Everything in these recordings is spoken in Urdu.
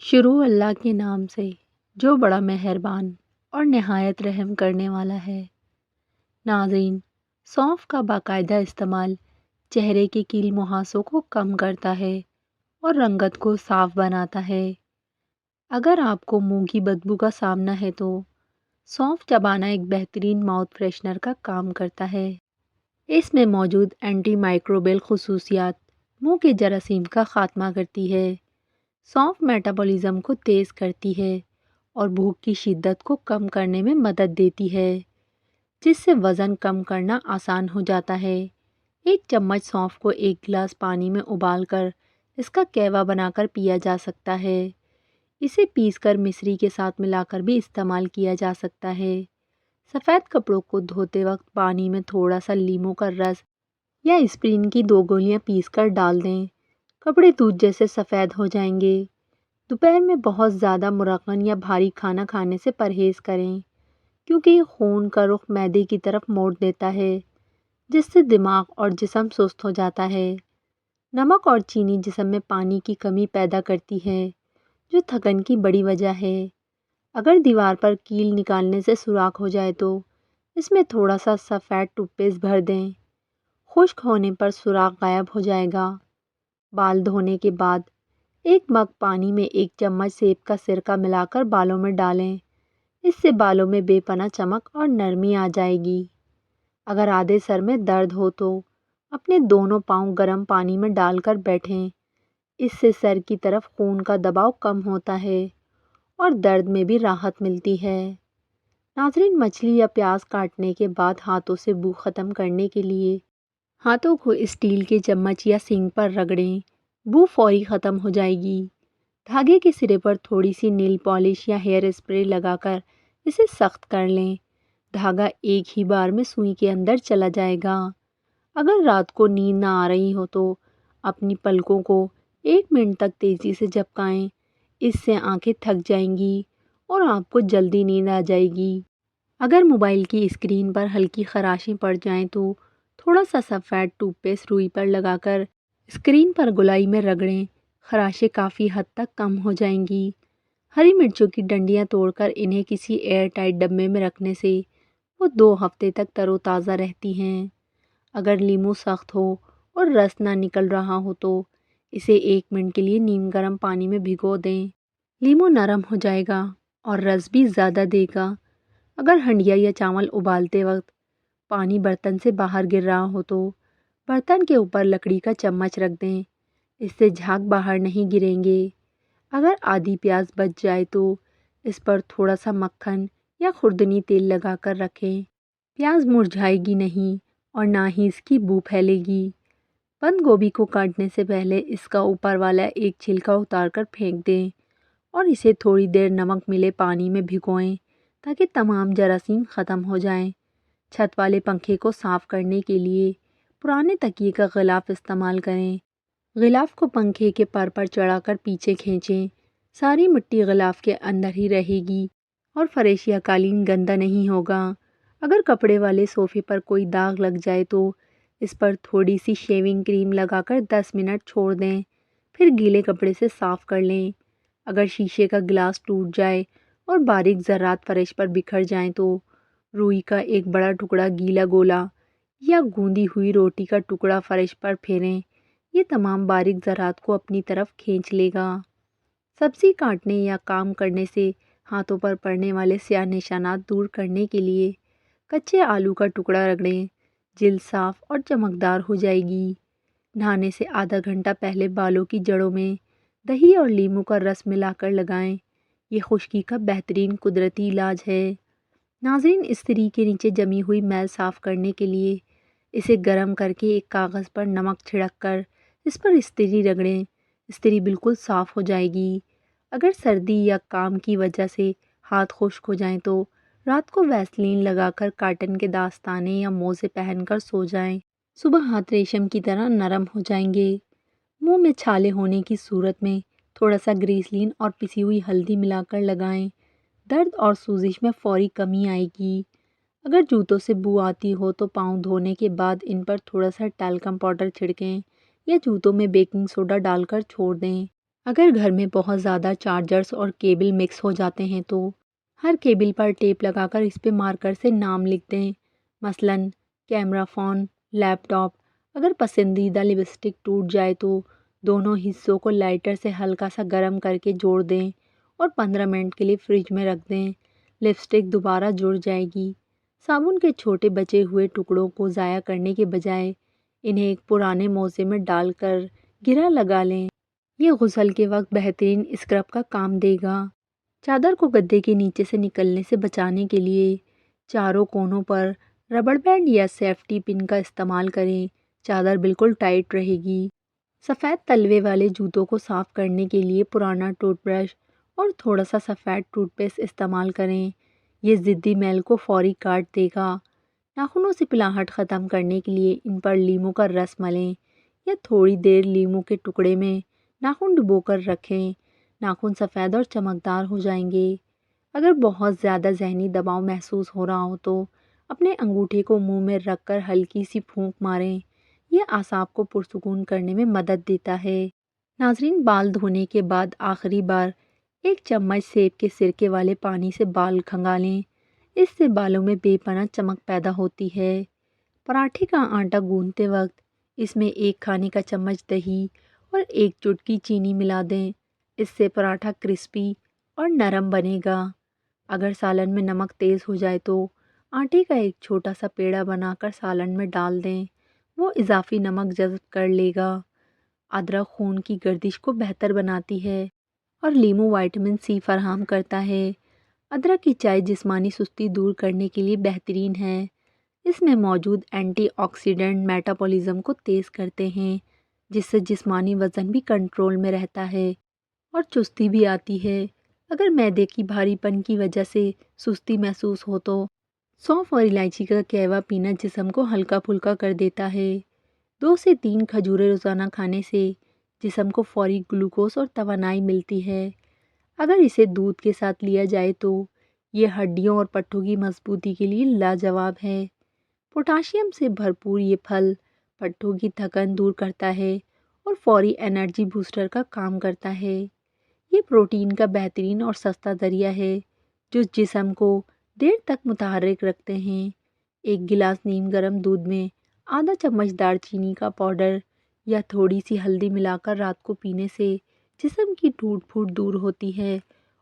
شروع اللہ کے نام سے جو بڑا مہربان اور نہایت رحم کرنے والا ہے۔ ناظرین، سونف کا باقاعدہ استعمال چہرے کے کیل مہاسوں کو کم کرتا ہے اور رنگت کو صاف بناتا ہے۔ اگر آپ کو منہ کی بدبو کا سامنا ہے تو سونف چبانا ایک بہترین ماؤتھ فریشنر کا کام کرتا ہے۔ اس میں موجود اینٹی مائکروبیل خصوصیات منہ کے جراثیم کا خاتمہ کرتی ہے۔ سونف میٹابولزم کو تیز کرتی ہے اور بھوک کی شدت کو کم کرنے میں مدد دیتی ہے، جس سے وزن کم کرنا آسان ہو جاتا ہے۔ ایک چمچ سونف کو ایک گلاس پانی میں ابال کر اس کا کہوہ بنا کر پیا جا سکتا ہے۔ اسے پیس کر مصری کے ساتھ ملا کر بھی استعمال کیا جا سکتا ہے۔ سفید کپڑوں کو دھوتے وقت پانی میں تھوڑا سا لیموں کا رس یا اسپرین کی 2 گولیاں پیس کر ڈال دیں، کپڑے دودھ جیسے سفید ہو جائیں گے۔ دوپہر میں بہت زیادہ مرغن یا بھاری کھانا کھانے سے پرہیز کریں، کیونکہ یہ خون کا رخ معدے کی طرف موڑ دیتا ہے، جس سے دماغ اور جسم سست ہو جاتا ہے۔ نمک اور چینی جسم میں پانی کی کمی پیدا کرتی ہے، جو تھکن کی بڑی وجہ ہے۔ اگر دیوار پر کیل نکالنے سے سوراخ ہو جائے تو اس میں تھوڑا سا سفید ٹوتھ پیسٹ بھر دیں۔ خشک ہونے پر سوراخ غائب ہو جائے گا۔ بال دھونے کے بعد ایک مگ پانی میں 1 چمچ سیب کا سرکہ ملا کر بالوں میں ڈالیں۔ اس سے بالوں میں بے پناہ چمک اور نرمی آ جائے گی۔ اگر آدھے سر میں درد ہو تو اپنے دونوں پاؤں گرم پانی میں ڈال کر بیٹھیں۔ اس سے سر کی طرف خون کا دباؤ کم ہوتا ہے اور درد میں بھی راحت ملتی ہے۔ ناظرین، مچھلی یا پیاز کاٹنے کے بعد ہاتھوں سے بو ختم کرنے کے لیے ہاتھوں کو اسٹیل کے چمچ یا سنک پر رگڑیں، بو فوری ختم ہو جائے گی۔ دھاگے کے سرے پر تھوڑی سی نیل پالش یا ہیئر اسپرے لگا کر اسے سخت کر لیں۔ دھاگا ایک ہی بار میں سوئی کے اندر چلا جائے گا۔ اگر رات کو نیند نہ آ رہی ہو تو اپنی پلکوں کو 1 منٹ تک تیزی سے جھپکائیں۔ اس سے آنکھیں تھک جائیں گی اور آپ کو جلدی نیند آ جائے گی۔ اگر موبائل کی اسکرین پر ہلکی خراشیں پڑ جائیں تو تھوڑا سا سفید ٹوتھ پیسٹ روئی پر لگا کر اسکرین پر گولائی میں رگڑیں، خراشیں کافی حد تک کم ہو جائیں گی۔ ہری مرچوں کی ڈنڈیاں توڑ کر انہیں کسی ایئر ٹائٹ ڈبے میں رکھنے سے وہ 2 ہفتے تک تر و تازہ رہتی ہیں۔ اگر لیموں سخت ہو اور رس نہ نکل رہا ہو تو اسے 1 منٹ کے لیے نیم گرم پانی میں بھگو دیں۔ لیموں نرم ہو جائے گا اور رس بھی زیادہ دے گا۔ اگر ہنڈیا یا چاول ابالتے وقت پانی برتن سے باہر گر رہا ہو تو برتن کے اوپر لکڑی کا چمچ رکھ دیں، اس سے جھاگ باہر نہیں گریں گے۔ اگر آدھی پیاز بچ جائے تو اس پر تھوڑا سا مکھن یا خوردنی تیل لگا کر رکھیں۔ پیاز مرجھائے گی نہیں اور نہ ہی اس کی بو پھیلے گی۔ بند گوبھی کو کاٹنے سے پہلے اس کا اوپر والا ایک چھلکا اتار کر پھینک دیں اور اسے تھوڑی دیر نمک ملے پانی میں بھگوئیں تاکہ تمام جراثیم ختم ہو جائیں۔ چھت والے پنکھے کو صاف کرنے کے لیے پرانے تکیے کا غلاف استعمال کریں۔ غلاف کو پنکھے کے پر چڑھا کر پیچھے کھینچیں۔ ساری مٹی غلاف کے اندر ہی رہے گی اور فرش یا قالین گندا نہیں ہوگا۔ اگر کپڑے والے صوفے پر کوئی داغ لگ جائے تو اس پر تھوڑی سی شیونگ کریم لگا کر 10 منٹ چھوڑ دیں، پھر گیلے کپڑے سے صاف کر لیں۔ اگر شیشے کا گلاس ٹوٹ جائے اور باریک ذرات فرش پر بکھر جائیں تو روئی کا ایک بڑا ٹکڑا گیلا گولا یا گوندی ہوئی روٹی کا ٹکڑا فرش پر پھیریں، یہ تمام باریک ذرات کو اپنی طرف کھینچ لے گا۔ سبزی کاٹنے یا کام کرنے سے ہاتھوں پر پڑنے والے سیاہ نشانات دور کرنے کے لیے کچے آلو کا ٹکڑا رگڑیں، جلد صاف اور چمکدار ہو جائے گی۔ نہانے سے آدھا گھنٹہ پہلے بالوں کی جڑوں میں دہی اور لیموں کا رس ملا کر لگائیں، یہ خشکی کا بہترین قدرتی علاج ہے۔ ناظرین، استری کے نیچے جمی ہوئی میل صاف کرنے کے لیے اسے گرم کر کے ایک کاغذ پر نمک چھڑک کر اس پر استری رگڑیں، استری بالکل صاف ہو جائے گی۔ اگر سردی یا کام کی وجہ سے ہاتھ خشک ہو جائیں تو رات کو ویسلین لگا کر کاٹن کے دستانے یا موزے پہن کر سو جائیں، صبح ہاتھ ریشم کی طرح نرم ہو جائیں گے۔ منہ میں چھالے ہونے کی صورت میں تھوڑا سا گریسلین اور پسی ہوئی ہلدی ملا کر لگائیں، درد اور سوزش میں فوری کمی آئے گی۔ اگر جوتوں سے بو آتی ہو تو پاؤں دھونے کے بعد ان پر تھوڑا سا ٹالکم پاؤڈر چھڑکیں یا جوتوں میں بیکنگ سوڈا ڈال کر چھوڑ دیں۔ اگر گھر میں بہت زیادہ چارجرز اور کیبل مکس ہو جاتے ہیں تو ہر کیبل پر ٹیپ لگا کر اس پہ مارکر سے نام لکھ دیں، مثلاً کیمرہ فون، لیپ ٹاپ۔ اگر پسندیدہ لپسٹک ٹوٹ جائے تو دونوں حصوں کو لائٹر سے ہلکا سا گرم کر کے جوڑ دیں اور 15 منٹ کے لیے فریج میں رکھ دیں، لپسٹک دوبارہ جڑ جائے گی۔ صابن کے چھوٹے بچے ہوئے ٹکڑوں کو ضائع کرنے کے بجائے انہیں ایک پرانے موزے میں ڈال کر گرہ لگا لیں، یہ غسل کے وقت بہترین اسکرب کا کام دے گا۔ چادر کو گدے کے نیچے سے نکلنے سے بچانے کے لیے چاروں کونوں پر ربڑ بینڈ یا سیفٹی پن کا استعمال کریں، چادر بالکل ٹائٹ رہے گی۔ سفید تلوے والے جوتوں کو صاف کرنے کے لیے پرانا ٹوتھ برش اور تھوڑا سا سفید ٹوتھ پیسٹ استعمال کریں، یہ ضدی میل کو فوری کاٹ دے گا۔ ناخنوں سے پلاہٹ ختم کرنے کے لیے ان پر لیموں کا رس ملیں یا تھوڑی دیر لیموں کے ٹکڑے میں ناخن ڈبو کر رکھیں، ناخن سفید اور چمکدار ہو جائیں گے۔ اگر بہت زیادہ ذہنی دباؤ محسوس ہو رہا ہو تو اپنے انگوٹھے کو منہ میں رکھ کر ہلکی سی پھونک ماریں، یہ اعصاب کو پرسکون کرنے میں مدد دیتا ہے۔ ناظرین، بال دھونے کے بعد آخری بار 1 چمچ سیب کے سرکے والے پانی سے بال کھنگالیں، اس سے بالوں میں بے پناہ چمک پیدا ہوتی ہے۔ پراٹھے کا آٹا گوندھتے وقت اس میں 1 کھانے کا چمچ دہی اور 1 چٹکی چینی ملا دیں، اس سے پراٹھا کرسپی اور نرم بنے گا۔ اگر سالن میں نمک تیز ہو جائے تو آٹے کا ایک چھوٹا سا پیڑا بنا کر سالن میں ڈال دیں، وہ اضافی نمک جذب کر لے گا۔ ادرک خون کی گردش کو بہتر بناتی ہے اور لیموں وٹامن سی فراہم کرتا ہے۔ ادرک کی چائے جسمانی سستی دور کرنے کے لیے بہترین ہے، اس میں موجود اینٹی آکسیڈنٹ میٹابولزم کو تیز کرتے ہیں، جس سے جسمانی وزن بھی کنٹرول میں رہتا ہے اور چستی بھی آتی ہے۔ اگر معدے کی بھاری پن کی وجہ سے سستی محسوس ہو تو سونف اور الائچی کا قہوہ پینا جسم کو ہلکا پھلکا کر دیتا ہے۔ 2 سے 3 کھجوریں روزانہ کھانے سے جسم کو فوری گلوکوز اور توانائی ملتی ہے۔ اگر اسے دودھ کے ساتھ لیا جائے تو یہ ہڈیوں اور پٹھوں کی مضبوطی کے لیے لاجواب ہے۔ پوٹاشیم سے بھرپور یہ پھل پٹھوں کی تھکن دور کرتا ہے اور فوری انرجی بوسٹر کا کام کرتا ہے۔ یہ پروٹین کا بہترین اور سستا ذریعہ ہے جو جسم کو دیر تک متحرک رکھتے ہیں۔ 1 گلاس نیم گرم دودھ میں آدھا چمچ دار چینی کا پاؤڈر یا تھوڑی سی ہلدی ملا کر رات کو پینے سے جسم کی ٹوٹ پھوٹ دور ہوتی ہے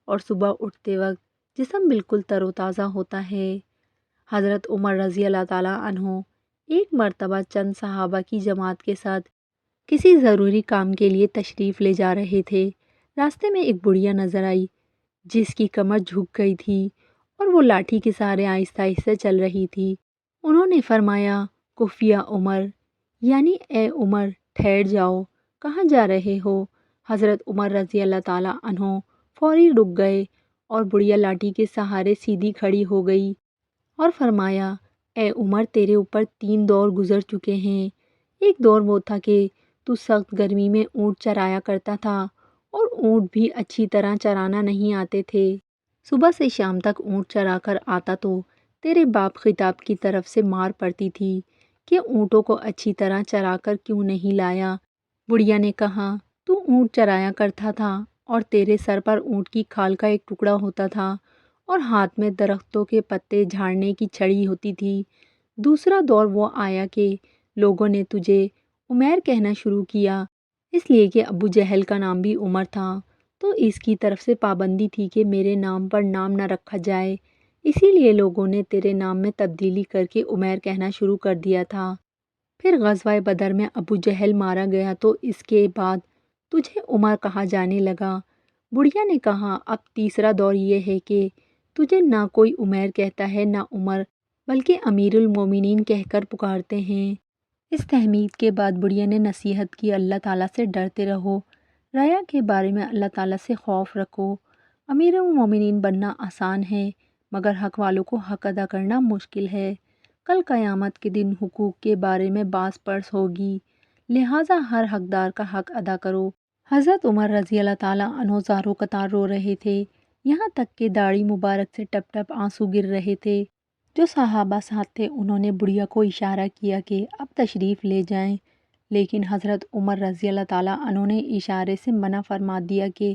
اور صبح اٹھتے وقت جسم بالکل تر و تازہ ہوتا ہے۔ حضرت عمر رضی اللہ تعالیٰ عنہ ایک مرتبہ چند صحابہ کی جماعت کے ساتھ کسی ضروری کام کے لیے تشریف لے جا رہے تھے۔ راستے میں ایک بڑھیا نظر آئی جس کی کمر جھک گئی تھی اور وہ لاٹھی کے سہارے آہستہ آہستہ چل رہی تھی۔ انہوں نے فرمایا، کفیا عمر، یعنی اے عمر ٹھہر جاؤ، کہاں جا رہے ہو؟ حضرت عمر رضی اللہ تعالیٰ عنہ فوری رک گئے اور بڑھیا لاٹھی کے سہارے سیدھی کھڑی ہو گئی اور فرمایا، اے عمر تیرے اوپر 3 دور گزر چکے ہیں۔ ایک دور وہ تھا کہ تو سخت گرمی میں اونٹ چرایا کرتا تھا اور اونٹ بھی اچھی طرح چرانا نہیں آتے تھے۔ صبح سے شام تک اونٹ چرا کر آتا تو تیرے باپ خطاب کی طرف سے مار پڑتی تھی کہ اونٹوں کو اچھی طرح چرا کر کیوں نہیں لایا۔ بڑھیا نے کہا، تو اونٹ چرایا کرتا تھا اور تیرے سر پر اونٹ کی کھال کا ایک ٹکڑا ہوتا تھا اور ہاتھ میں درختوں کے پتے جھاڑنے کی چھڑی ہوتی تھی۔ دوسرا دور وہ آیا کہ لوگوں نے تجھے عمیر کہنا شروع کیا، اس لیے کہ ابو جہل کا نام بھی عمر تھا، تو اس کی طرف سے پابندی تھی کہ میرے نام پر نام نہ رکھا جائے، اسی لیے لوگوں نے تیرے نام میں تبدیلی کر کے عمیر کہنا شروع کر دیا تھا۔ پھر غزوہ بدر میں ابو جہل مارا گیا تو اس کے بعد تجھے عمر کہا جانے لگا۔ بڑھیا نے کہا، اب تیسرا دور یہ ہے کہ تجھے نہ کوئی عمیر کہتا ہے نہ عمر، بلکہ امیر المومنین کہہ کر پکارتے ہیں۔ اس تحمید کے بعد بڑھیا نے نصیحت کی، اللہ تعالیٰ سے ڈرتے رہو، ریا کے بارے میں اللہ تعالیٰ سے خوف رکھو۔ امیر المومنین بننا آسان ہے مگر حق والوں کو حق ادا کرنا مشکل ہے۔ کل قیامت کے دن حقوق کے بارے میں باز پرس ہوگی، لہٰذا ہر حقدار کا حق ادا کرو۔ حضرت عمر رضی اللہ تعالیٰ عنہ زاروں قطار رو رہے تھے، یہاں تک کہ داڑھی مبارک سے ٹپ ٹپ آنسو گر رہے تھے۔ جو صحابہ ساتھ تھے انہوں نے بڑھیا کو اشارہ کیا کہ اب تشریف لے جائیں، لیکن حضرت عمر رضی اللہ تعالیٰ عنہ نے اشارے سے منع فرما دیا کہ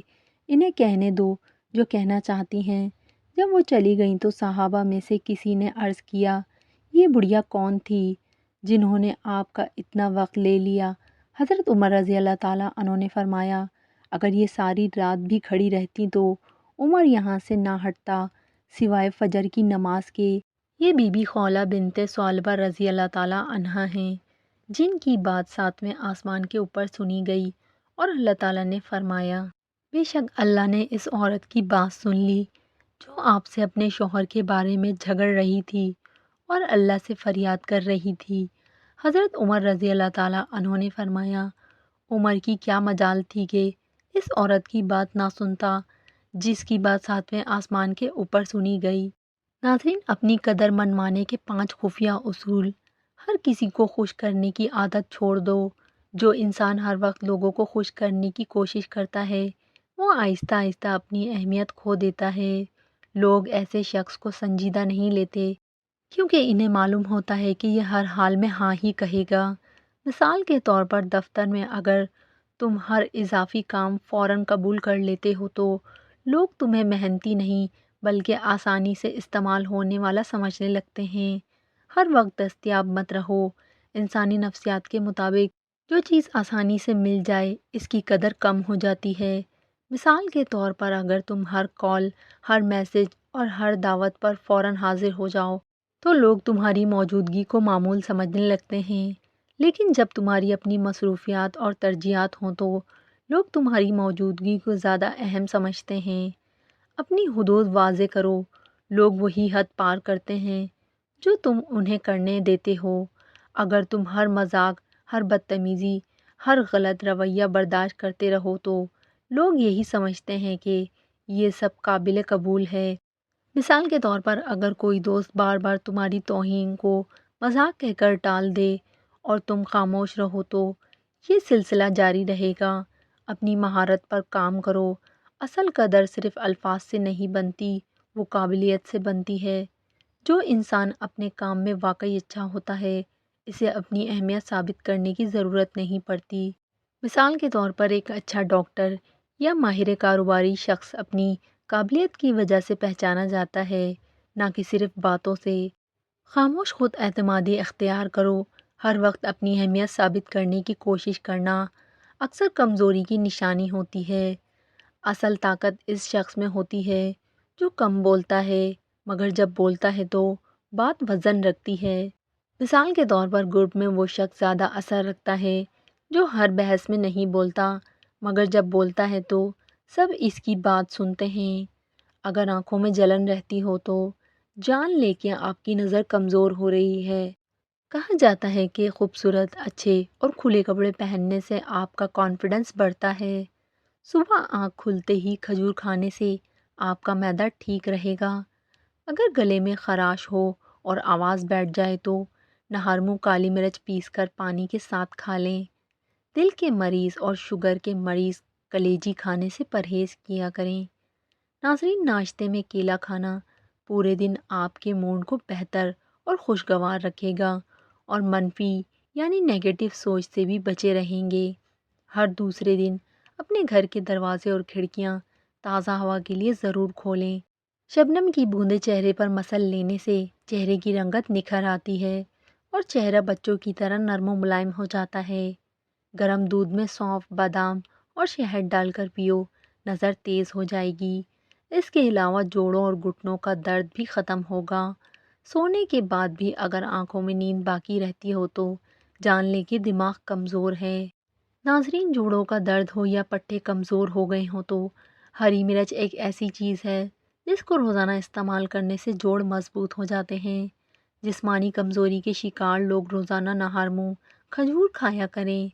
انہیں کہنے دو جو کہنا چاہتی ہیں۔ جب وہ چلی گئیں تو صحابہ میں سے کسی نے عرض کیا، یہ بڑھیا کون تھی جنہوں نے آپ کا اتنا وقت لے لیا؟ حضرت عمر رضی اللہ تعالیٰ عنہ نے فرمایا، اگر یہ ساری رات بھی کھڑی رہتی تو عمر یہاں سے نہ ہٹتا سوائے فجر کی نماز کے۔ یہ بی بی خولہ بنت ثعلبہ رضی اللہ تعالیٰ عنہا ہیں، جن کی بات ساتویں آسمان کے اوپر سنی گئی، اور اللہ تعالیٰ نے فرمایا، بے شک اللہ نے اس عورت کی بات سن لی جو آپ سے اپنے شوہر کے بارے میں جھگڑ رہی تھی اور اللہ سے فریاد کر رہی تھی۔ حضرت عمر رضی اللہ تعالیٰ عنہ نے فرمایا، عمر کی کیا مجال تھی کہ اس عورت کی بات نہ سنتا جس کی بات ساتویں آسمان کے اوپر سنی گئی۔ ناظرین، اپنی قدر منوانے کے 5 خفیہ اصول۔ ہر کسی کو خوش کرنے کی عادت چھوڑ دو۔ جو انسان ہر وقت لوگوں کو خوش کرنے کی کوشش کرتا ہے وہ آہستہ آہستہ اپنی اہمیت کھو دیتا ہے۔ لوگ ایسے شخص کو سنجیدہ نہیں لیتے کیونکہ انہیں معلوم ہوتا ہے کہ یہ ہر حال میں ہاں ہی کہے گا۔ مثال کے طور پر دفتر میں اگر تم ہر اضافی کام فوراً قبول کر لیتے ہو تو لوگ تمہیں محنتی نہیں بلکہ آسانی سے استعمال ہونے والا سمجھنے لگتے ہیں۔ ہر وقت دستیاب مت رہو۔ انسانی نفسیات کے مطابق جو چیز آسانی سے مل جائے اس کی قدر کم ہو جاتی ہے۔ مثال کے طور پر اگر تم ہر کال، ہر میسج اور ہر دعوت پر فوراً حاضر ہو جاؤ تو لوگ تمہاری موجودگی کو معمول سمجھنے لگتے ہیں، لیکن جب تمہاری اپنی مصروفیات اور ترجیحات ہوں تو لوگ تمہاری موجودگی کو زیادہ اہم سمجھتے ہیں۔ اپنی حدود واضح کرو۔ لوگ وہی حد پار کرتے ہیں جو تم انہیں کرنے دیتے ہو۔ اگر تم ہر مذاق، ہر بدتمیزی، ہر غلط رویہ برداشت کرتے رہو تو لوگ یہی سمجھتے ہیں کہ یہ سب قابل قبول ہے۔ مثال کے طور پر اگر کوئی دوست بار بار تمہاری توہین کو مذاق کہہ کر ٹال دے اور تم خاموش رہو تو یہ سلسلہ جاری رہے گا۔ اپنی مہارت پر کام کرو۔ اصل قدر صرف الفاظ سے نہیں بنتی، وہ قابلیت سے بنتی ہے۔ جو انسان اپنے کام میں واقعی اچھا ہوتا ہے اسے اپنی اہمیت ثابت کرنے کی ضرورت نہیں پڑتی۔ مثال کے طور پر ایک اچھا ڈاکٹر یا ماہر کاروباری شخص اپنی قابلیت کی وجہ سے پہچانا جاتا ہے، نہ کہ صرف باتوں سے۔ خاموش خود اعتمادی اختیار کرو۔ ہر وقت اپنی اہمیت ثابت کرنے کی کوشش کرنا اکثر کمزوری کی نشانی ہوتی ہے۔ اصل طاقت اس شخص میں ہوتی ہے جو کم بولتا ہے مگر جب بولتا ہے تو بات وزن رکھتی ہے۔ مثال کے طور پر گروپ میں وہ شخص زیادہ اثر رکھتا ہے جو ہر بحث میں نہیں بولتا مگر جب بولتا ہے تو سب اس کی بات سنتے ہیں۔ اگر آنکھوں میں جلن رہتی ہو تو جان لے کہ آپ کی نظر کمزور ہو رہی ہے۔ کہا جاتا ہے کہ خوبصورت، اچھے اور کھلے کپڑے پہننے سے آپ کا کانفیڈنس بڑھتا ہے۔ صبح آنکھ کھلتے ہی کھجور کھانے سے آپ کا معدہ ٹھیک رہے گا۔ اگر گلے میں خراش ہو اور آواز بیٹھ جائے تو نہارمو کالی مرچ پیس کر پانی کے ساتھ کھا لیں۔ دل کے مریض اور شوگر کے مریض کلیجی کھانے سے پرہیز کیا کریں۔ ناظرین، ناشتے میں کیلا کھانا پورے دن آپ کے موڈ کو بہتر اور خوشگوار رکھے گا اور منفی یعنی نیگیٹو سوچ سے بھی بچے رہیں گے۔ ہر دوسرے دن اپنے گھر کے دروازے اور کھڑکیاں تازہ ہوا کے لیے ضرور کھولیں۔ شبنم کی بوندیں چہرے پر مسل لینے سے چہرے کی رنگت نکھر آتی ہے اور چہرہ بچوں کی طرح نرم و ملائم ہو جاتا ہے۔ گرم دودھ میں سونف، بادام اور شہد ڈال کر پیو، نظر تیز ہو جائے گی۔ اس کے علاوہ جوڑوں اور گھٹنوں کا درد بھی ختم ہوگا۔ سونے کے بعد بھی اگر آنکھوں میں نیند باقی رہتی ہو تو جان لیں کہ دماغ کمزور ہے۔ ناظرین، جوڑوں کا درد ہو یا پٹھے کمزور ہو گئے ہوں تو ہری مرچ ایک ایسی چیز ہے جس کو روزانہ استعمال کرنے سے جوڑ مضبوط ہو جاتے ہیں۔ جسمانی کمزوری کے شکار لوگ روزانہ نہارمو کھجور کھایا کریں۔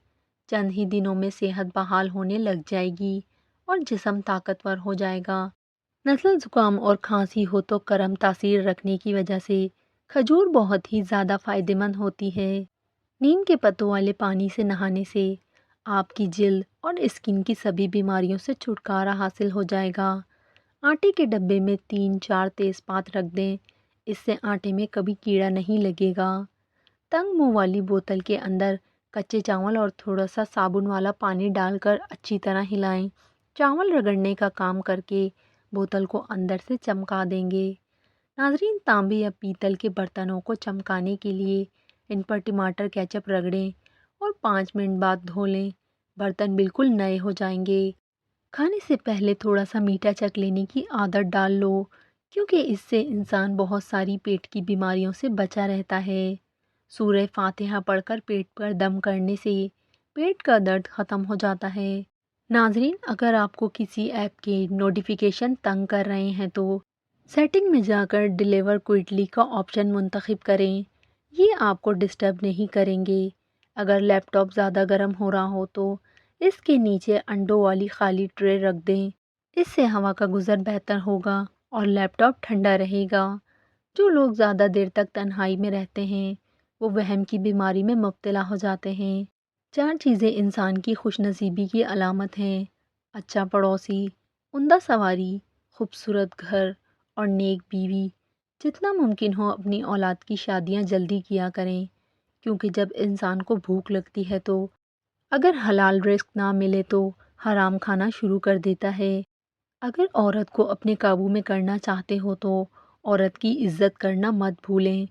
چند ہی دنوں میں صحت بحال ہونے لگ جائے گی اور جسم طاقتور ہو جائے گا۔ نزلہ، زکام اور کھانسی ہو تو گرم تاثیر رکھنے کی وجہ سے کھجور بہت ہی زیادہ فائدہ مند ہوتی ہے۔ نیم کے پتوں والے پانی سے نہانے سے آپ کی جلد اور اسکن کی سبھی بیماریوں سے چھٹکارا حاصل ہو جائے گا۔ آٹے کے ڈبے میں 3-4 تیز پات رکھ دیں، اس سے آٹے میں کبھی کیڑا نہیں لگے گا۔ تنگ منہ والی بوتل کے اندر کچے چاول اور تھوڑا سا صابن والا پانی ڈال کر اچھی طرح ہلائیں۔ چاول رگڑنے کا کام کر کے بوتل کو اندر سے چمکا دیں گے۔ ناظرین، تانبے یا پیتل کے برتنوں کو چمکانے کے لیے ان پر ٹماٹر کیچپ رگڑیں اور 5 منٹ بعد دھو لیں۔ برتن بالکل نئے ہو جائیں گے۔ کھانے سے پہلے تھوڑا سا میٹھا چکھ لینے کی عادت ڈال لو، کیونکہ اس سے انسان بہت ساری پیٹ کی بیماریوں سے بچا رہتا ہے۔ سورہ فاتحہ پڑھ کر پیٹ پر دم کرنے سے پیٹ کا درد ختم ہو جاتا ہے۔ ناظرین، اگر آپ کو کسی ایپ کے نوٹیفیکیشن تنگ کر رہے ہیں تو سیٹنگ میں جا کر ڈیلیور کوئکلی کا آپشن منتخب کریں۔ یہ آپ کو ڈسٹرب نہیں کریں گے۔ اگر لیپ ٹاپ زیادہ گرم ہو رہا ہو تو اس کے نیچے انڈوں والی خالی ٹرے رکھ دیں۔ اس سے ہوا کا گزر بہتر ہوگا اور لیپ ٹاپ ٹھنڈا رہے گا۔ جو لوگ زیادہ دیر تک تنہائی میں رہتے ہیں وہ وہم کی بیماری میں مبتلا ہو جاتے ہیں۔ 4 چیزیں انسان کی خوش نصیبی کی علامت ہیں: اچھا پڑوسی، عمدہ سواری، خوبصورت گھر اور نیک بیوی۔ جتنا ممکن ہو اپنی اولاد کی شادیاں جلدی کیا کریں، کیونکہ جب انسان کو بھوک لگتی ہے تو اگر حلال رزق نہ ملے تو حرام کھانا شروع کر دیتا ہے۔ اگر عورت کو اپنے قابو میں کرنا چاہتے ہو تو عورت کی عزت کرنا مت بھولیں۔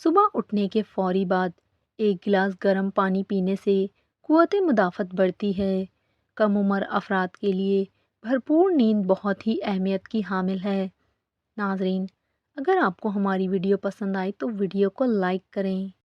صبح اٹھنے کے فوری بعد 1 گلاس گرم پانی پینے سے قوت مدافعت بڑھتی ہے۔ کم عمر افراد کے لیے بھرپور نیند بہت ہی اہمیت کی حامل ہے۔ ناظرین، اگر آپ کو ہماری ویڈیو پسند آئی تو ویڈیو کو لائک کریں۔